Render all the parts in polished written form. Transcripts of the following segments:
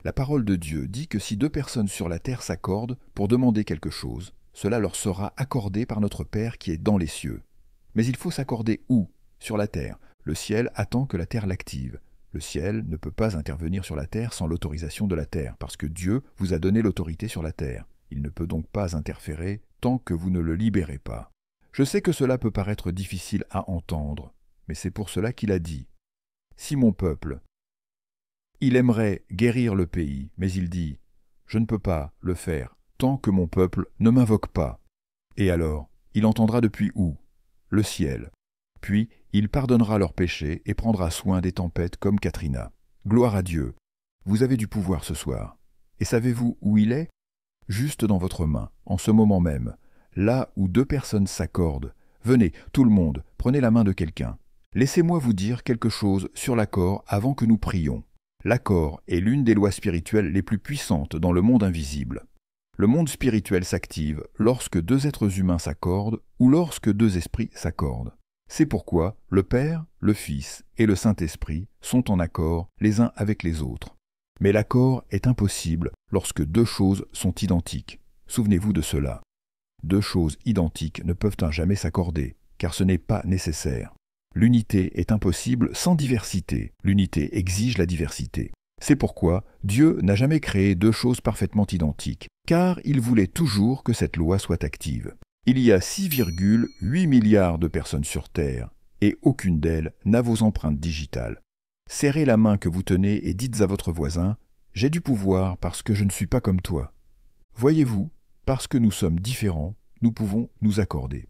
La parole de Dieu dit que si deux personnes sur la terre s'accordent pour demander quelque chose, cela leur sera accordé par notre Père qui est dans les cieux. Mais il faut s'accorder où? Sur la terre. Le ciel attend que la terre l'active. Le ciel ne peut pas intervenir sur la terre sans l'autorisation de la terre, parce que Dieu vous a donné l'autorité sur la terre. Il ne peut donc pas interférer tant que vous ne le libérez pas. Je sais que cela peut paraître difficile à entendre, mais c'est pour cela qu'il a dit « Si mon peuple, il aimerait guérir le pays, mais il dit « Je ne peux pas le faire tant que mon peuple ne m'invoque pas. » Et alors, il entendra depuis où? Le ciel. Puis, il pardonnera leurs péchés et prendra soin des tempêtes comme Katrina. Gloire à Dieu. Vous avez du pouvoir ce soir. Et savez-vous où il est? Juste dans votre main, en ce moment même, là où deux personnes s'accordent. Venez, tout le monde, prenez la main de quelqu'un. Laissez-moi vous dire quelque chose sur l'accord avant que nous prions. L'accord est l'une des lois spirituelles les plus puissantes dans le monde invisible. Le monde spirituel s'active lorsque deux êtres humains s'accordent ou lorsque deux esprits s'accordent. C'est pourquoi le Père, le Fils et le Saint-Esprit sont en accord les uns avec les autres. Mais l'accord est impossible lorsque deux choses sont identiques. Souvenez-vous de cela. Deux choses identiques ne peuvent jamais s'accorder, car ce n'est pas nécessaire. L'unité est impossible sans diversité. L'unité exige la diversité. C'est pourquoi Dieu n'a jamais créé deux choses parfaitement identiques, car il voulait toujours que cette loi soit active. Il y a 6,8 milliards de personnes sur Terre, et aucune d'elles n'a vos empreintes digitales. Serrez la main que vous tenez et dites à votre voisin « J'ai du pouvoir parce que je ne suis pas comme toi ». Voyez-vous, parce que nous sommes différents, nous pouvons nous accorder.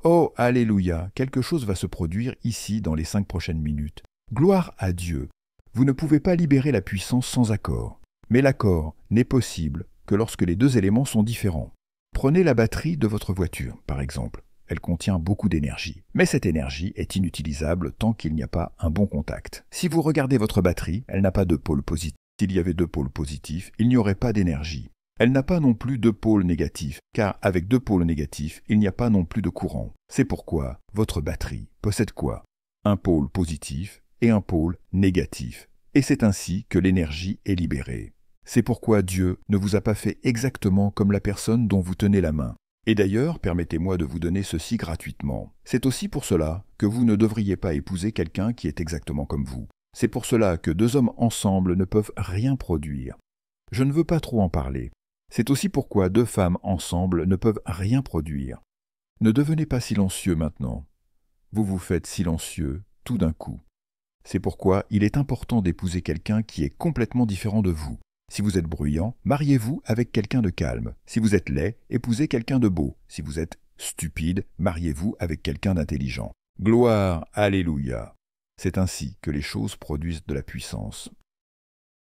Oh, alléluia, quelque chose va se produire ici dans les 5 prochaines minutes. Gloire à Dieu. Vous ne pouvez pas libérer la puissance sans accord. Mais l'accord n'est possible que lorsque les deux éléments sont différents. Prenez la batterie de votre voiture, par exemple. Elle contient beaucoup d'énergie. Mais cette énergie est inutilisable tant qu'il n'y a pas un bon contact. Si vous regardez votre batterie, elle n'a pas de pôle positif. S'il y avait deux pôles positifs, il n'y aurait pas d'énergie. Elle n'a pas non plus de pôle négatif, car avec deux pôles négatifs, il n'y a pas non plus de courant. C'est pourquoi votre batterie possède quoi? Un pôle positif et un pôle négatif. Et c'est ainsi que l'énergie est libérée. C'est pourquoi Dieu ne vous a pas fait exactement comme la personne dont vous tenez la main. Et d'ailleurs, permettez-moi de vous donner ceci gratuitement. C'est aussi pour cela que vous ne devriez pas épouser quelqu'un qui est exactement comme vous. C'est pour cela que deux hommes ensemble ne peuvent rien produire. Je ne veux pas trop en parler. C'est aussi pourquoi deux femmes ensemble ne peuvent rien produire. Ne devenez pas silencieux maintenant. Vous vous faites silencieux tout d'un coup. C'est pourquoi il est important d'épouser quelqu'un qui est complètement différent de vous. Si vous êtes bruyant, mariez-vous avec quelqu'un de calme. Si vous êtes laid, épousez quelqu'un de beau. Si vous êtes stupide, mariez-vous avec quelqu'un d'intelligent. Gloire, alléluia. C'est ainsi que les choses produisent de la puissance.